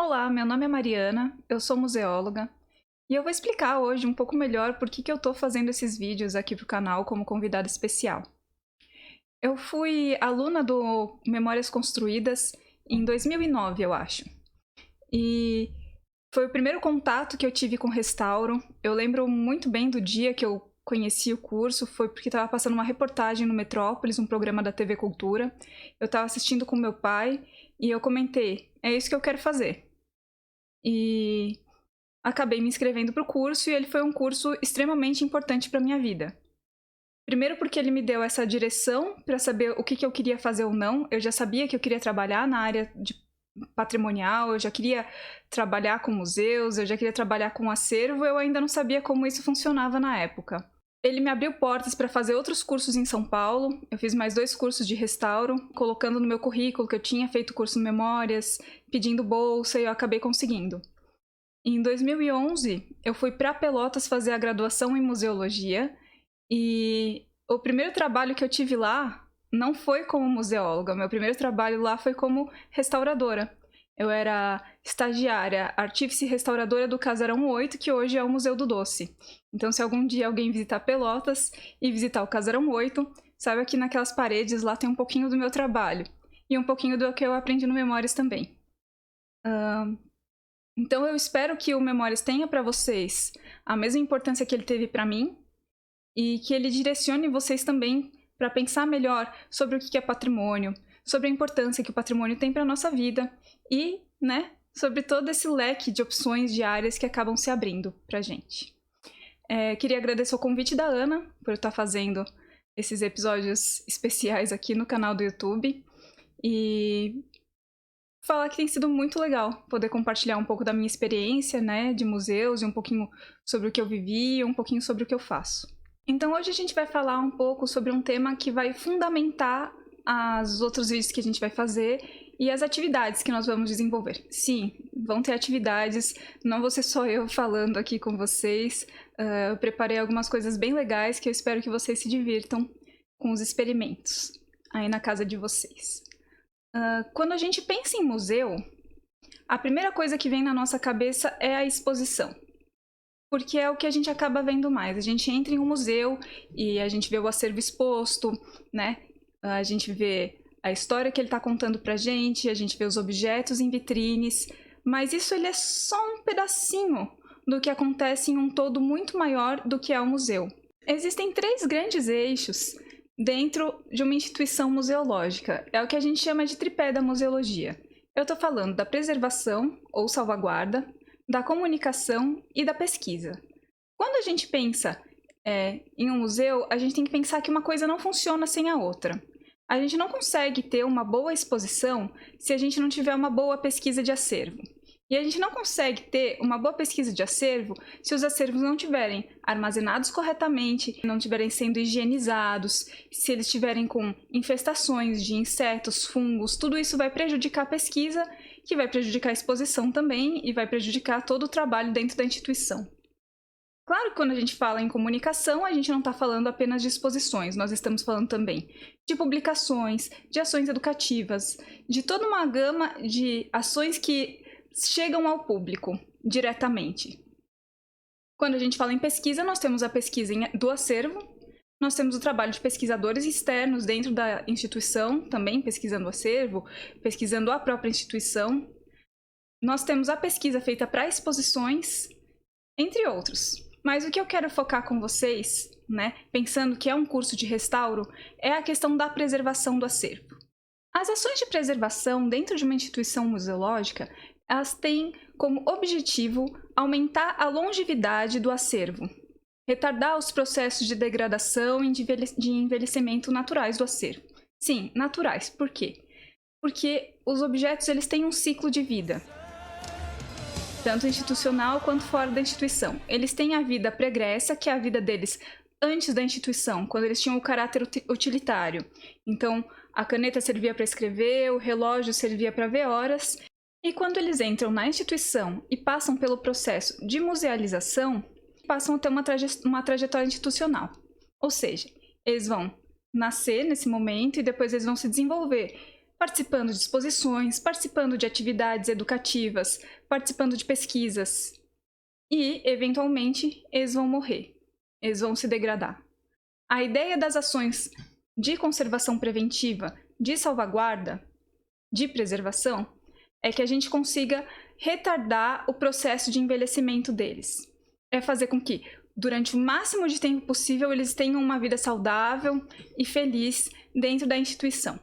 Olá, meu nome é Mariana, eu sou museóloga e eu vou explicar hoje um pouco melhor por que eu estou fazendo esses vídeos aqui para o canal como convidada especial. Eu fui aluna do Memórias Construídas em 2009, eu acho, e foi o primeiro contato que eu tive com restauro. Eu lembro muito bem do dia que eu conheci o curso, foi porque estava passando uma reportagem no Metrópolis, um programa da TV Cultura. Eu estava assistindo com meu pai e eu comentei, é isso que eu quero fazer. E acabei me inscrevendo para o curso e ele foi um curso extremamente importante para minha vida. Primeiro porque ele me deu essa direção para saber o que eu queria fazer ou não. Eu já sabia que eu queria trabalhar na área de patrimonial, eu já queria trabalhar com museus, eu já queria trabalhar com acervo, eu ainda não sabia como isso funcionava na época. Ele me abriu portas para fazer outros cursos em São Paulo. Eu fiz mais 2 cursos de restauro, colocando no meu currículo que eu tinha feito curso em Memórias, pedindo bolsa, e eu acabei conseguindo. Em 2011, eu fui para Pelotas fazer a graduação em museologia, e o primeiro trabalho que eu tive lá não foi como museóloga. Meu primeiro trabalho lá foi como restauradora. Eu era estagiária, artífice restauradora do Casarão 8, que hoje é o Museu do Doce. Então, se algum dia alguém visitar Pelotas e visitar o Casarão 8, saiba que naquelas paredes lá tem um pouquinho do meu trabalho e um pouquinho do que eu aprendi no Memórias também. Então eu espero que o Memórias tenha para vocês a mesma importância que ele teve para mim e que ele direcione vocês também para pensar melhor sobre o que é patrimônio, sobre a importância que o patrimônio tem para a nossa vida e, sobre todo esse leque de opções de áreas que acabam se abrindo para a gente. Queria agradecer o convite da Ana por estar fazendo esses episódios especiais aqui no canal do YouTube e falar que tem sido muito legal poder compartilhar um pouco da minha experiência, de museus, e um pouquinho sobre o que eu vivi e um pouquinho sobre o que eu faço. Então hoje a gente vai falar um pouco sobre um tema que vai fundamentar os outros vídeos que a gente vai fazer e as atividades que nós vamos desenvolver. Sim, vão ter atividades, não vou ser só eu falando aqui com vocês. Eu preparei algumas coisas bem legais que eu espero que vocês se divirtam com os experimentos aí na casa de vocês. Quando a gente pensa em museu, a primeira coisa que vem na nossa cabeça é a exposição, porque é o que a gente acaba vendo mais. A gente entra em um museu e a gente vê o acervo exposto, a gente vê a história que ele está contando pra gente, a gente vê os objetos em vitrines, mas isso ele é só um pedacinho do que acontece em um todo muito maior do que é o museu. Existem 3 grandes eixos dentro de uma instituição museológica. É o que a gente chama de tripé da museologia. Eu estou falando da preservação, ou salvaguarda, da comunicação e da pesquisa. Quando a gente pensa em um museu, a gente tem que pensar que uma coisa não funciona sem a outra. A gente não consegue ter uma boa exposição se a gente não tiver uma boa pesquisa de acervo. E a gente não consegue ter uma boa pesquisa de acervo se os acervos não estiverem armazenados corretamente, não estiverem sendo higienizados, se eles estiverem com infestações de insetos, fungos. Tudo isso vai prejudicar a pesquisa, que vai prejudicar a exposição também e vai prejudicar todo o trabalho dentro da instituição. Claro que quando a gente fala em comunicação, a gente não está falando apenas de exposições, nós estamos falando também de publicações, de ações educativas, de toda uma gama de ações que chegam ao público diretamente. Quando a gente fala em pesquisa, nós temos a pesquisa do acervo, nós temos o trabalho de pesquisadores externos dentro da instituição, também pesquisando o acervo, pesquisando a própria instituição. Nós temos a pesquisa feita para exposições, entre outros. Mas o que eu quero focar com vocês, pensando que é um curso de restauro, é a questão da preservação do acervo. As ações de preservação dentro de uma instituição museológica, elas têm como objetivo aumentar a longevidade do acervo, retardar os processos de degradação e de envelhecimento naturais do acervo. Sim, naturais. Por quê? Porque os objetos eles têm um ciclo de vida, tanto institucional quanto fora da instituição. Eles têm a vida pregressa, que é a vida deles antes da instituição, quando eles tinham o caráter utilitário. Então, a caneta servia para escrever, o relógio servia para ver horas. E quando eles entram na instituição e passam pelo processo de musealização, passam a ter uma trajetória institucional. Ou seja, eles vão nascer nesse momento e depois eles vão se desenvolver participando de exposições, participando de atividades educativas, participando de pesquisas. E, eventualmente, eles vão morrer, eles vão se degradar. A ideia das ações de conservação preventiva, de salvaguarda, de preservação, é que a gente consiga retardar o processo de envelhecimento deles. É fazer com que, durante o máximo de tempo possível, eles tenham uma vida saudável e feliz dentro da instituição.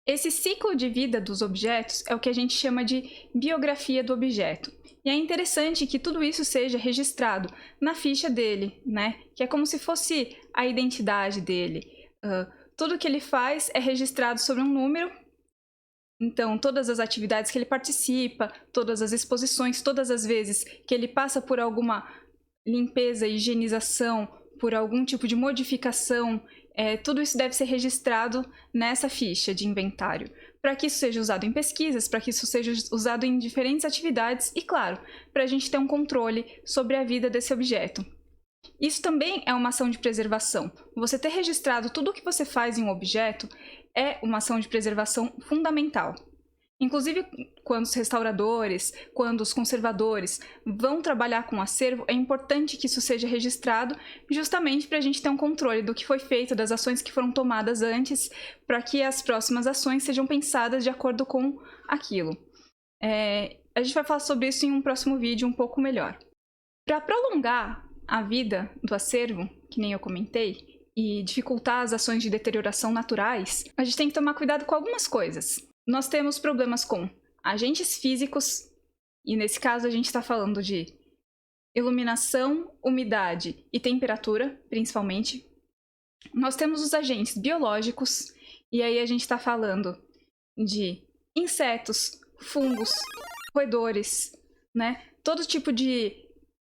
Esse ciclo de vida dos objetos é o que a gente chama de biografia do objeto. E é interessante que tudo isso seja registrado na ficha dele, né? Que é como se fosse a identidade dele. Tudo que ele faz é registrado sobre um número. Então, todas as atividades que ele participa, todas as exposições, todas as vezes que ele passa por alguma limpeza, higienização, por algum tipo de modificação, tudo isso deve ser registrado nessa ficha de inventário, para que isso seja usado em pesquisas, para que isso seja usado em diferentes atividades e, claro, para a gente ter um controle sobre a vida desse objeto. Isso também é uma ação de preservação. Você ter registrado tudo o que você faz em um objeto é uma ação de preservação fundamental. Inclusive, quando os restauradores, quando os conservadores vão trabalhar com o acervo, é importante que isso seja registrado justamente para a gente ter um controle do que foi feito, das ações que foram tomadas antes, para que as próximas ações sejam pensadas de acordo com aquilo. A gente vai falar sobre isso em um próximo vídeo um pouco melhor. Para prolongar a vida do acervo, que nem eu comentei, e dificultar as ações de deterioração naturais, a gente tem que tomar cuidado com algumas coisas. Nós temos problemas com agentes físicos, e nesse caso a gente está falando de iluminação, umidade e temperatura, principalmente. Nós temos os agentes biológicos, e aí a gente está falando de insetos, fungos, roedores, né? Todo tipo de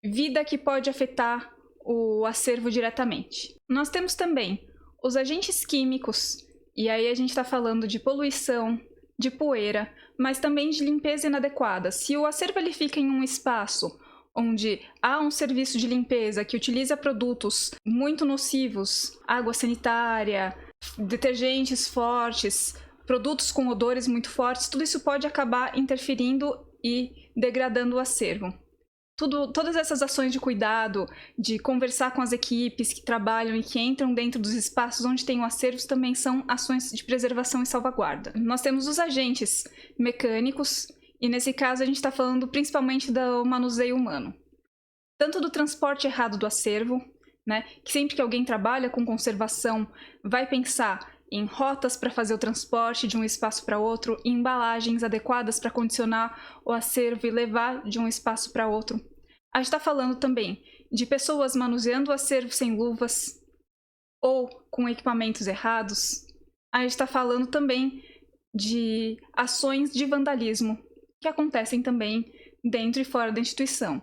vida que pode afetar o acervo diretamente. Nós temos também os agentes químicos, e aí a gente está falando de poluição, de poeira, mas também de limpeza inadequada. Se o acervo ele fica em um espaço onde há um serviço de limpeza que utiliza produtos muito nocivos, água sanitária, detergentes fortes, produtos com odores muito fortes, tudo isso pode acabar interferindo e degradando o acervo. Todas essas ações de cuidado, de conversar com as equipes que trabalham e que entram dentro dos espaços onde tem o acervo também são ações de preservação e salvaguarda. Nós temos os agentes mecânicos, e nesse caso a gente está falando principalmente do manuseio humano. Tanto do transporte errado do acervo, né, que sempre que alguém trabalha com conservação vai pensar em rotas para fazer o transporte de um espaço para outro, em embalagens adequadas para condicionar o acervo e levar de um espaço para outro. A gente está falando também de pessoas manuseando o acervo sem luvas ou com equipamentos errados. A gente está falando também de ações de vandalismo que acontecem também dentro e fora da instituição.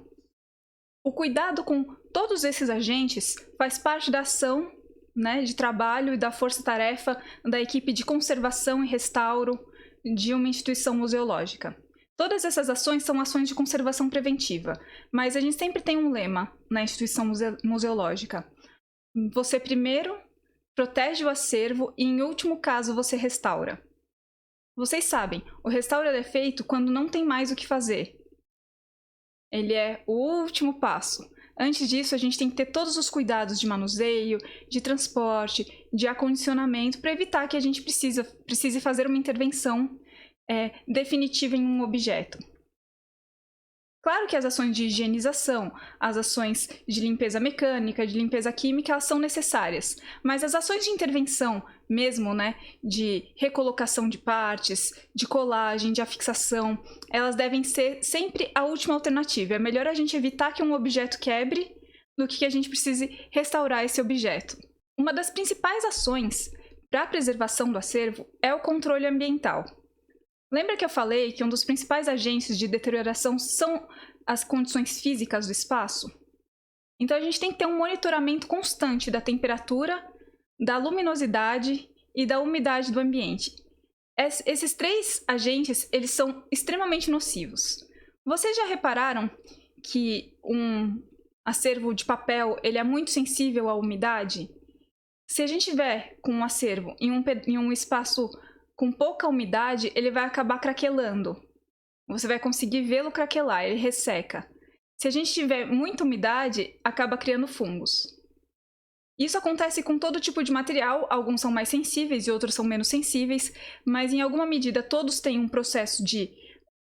O cuidado com todos esses agentes faz parte da ação, né, de trabalho e da força-tarefa da equipe de conservação e restauro de uma instituição museológica. Todas essas ações são ações de conservação preventiva, mas a gente sempre tem um lema na instituição museológica. Você primeiro protege o acervo e, em último caso, você restaura. Vocês sabem, o restauro é feito quando não tem mais o que fazer. Ele é o último passo. Antes disso, a gente tem que ter todos os cuidados de manuseio, de transporte, de acondicionamento, para evitar que a gente precise fazer uma intervenção definitiva em um objeto. Claro que as ações de higienização, as ações de limpeza mecânica, de limpeza química, elas são necessárias, mas as ações de intervenção mesmo, né, de recolocação de partes, de colagem, de afixação, elas devem ser sempre a última alternativa. É melhor a gente evitar que um objeto quebre do que a gente precise restaurar esse objeto. Uma das principais ações para a preservação do acervo é o controle ambiental. Lembra que eu falei que um dos principais agentes de deterioração são as condições físicas do espaço? Então a gente tem que ter um monitoramento constante da temperatura, da luminosidade e da umidade do ambiente. Esses três agentes, eles são extremamente nocivos. Vocês já repararam que um acervo de papel ele é muito sensível à umidade? Se a gente tiver com um acervo em um espaço com pouca umidade, ele vai acabar craquelando. Você vai conseguir vê-lo craquelar, ele resseca. Se a gente tiver muita umidade, acaba criando fungos. Isso acontece com todo tipo de material, alguns são mais sensíveis e outros são menos sensíveis, mas em alguma medida todos têm um processo de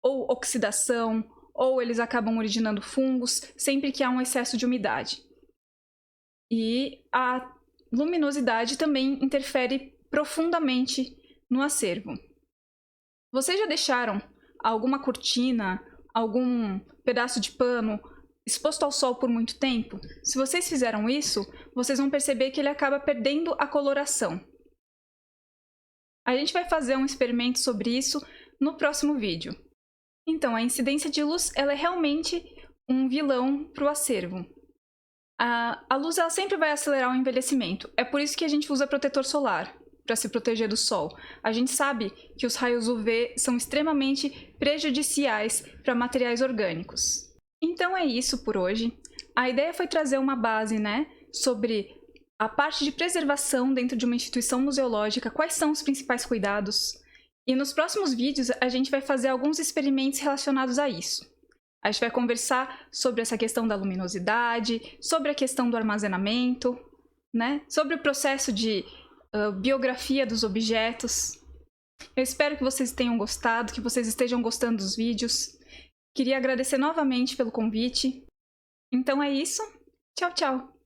ou oxidação, ou eles acabam originando fungos, sempre que há um excesso de umidade. E a luminosidade também interfere profundamente no acervo. Vocês já deixaram alguma cortina, algum pedaço de pano exposto ao sol por muito tempo? Se vocês fizeram isso, vocês vão perceber que ele acaba perdendo a coloração. A gente vai fazer um experimento sobre isso no próximo vídeo. Então, a incidência de luz ela é realmente um vilão para o acervo. A luz ela sempre vai acelerar o envelhecimento. É por isso que a gente usa protetor solar, para se proteger do sol. A gente sabe que os raios UV são extremamente prejudiciais para materiais orgânicos. Então é isso por hoje. A ideia foi trazer uma base, sobre a parte de preservação dentro de uma instituição museológica, quais são os principais cuidados. E nos próximos vídeos a gente vai fazer alguns experimentos relacionados a isso. A gente vai conversar sobre essa questão da luminosidade, sobre a questão do armazenamento, sobre o processo de biografia dos objetos. Eu espero que vocês tenham gostado, que vocês estejam gostando dos vídeos. Queria agradecer novamente pelo convite. Então é isso. Tchau, tchau!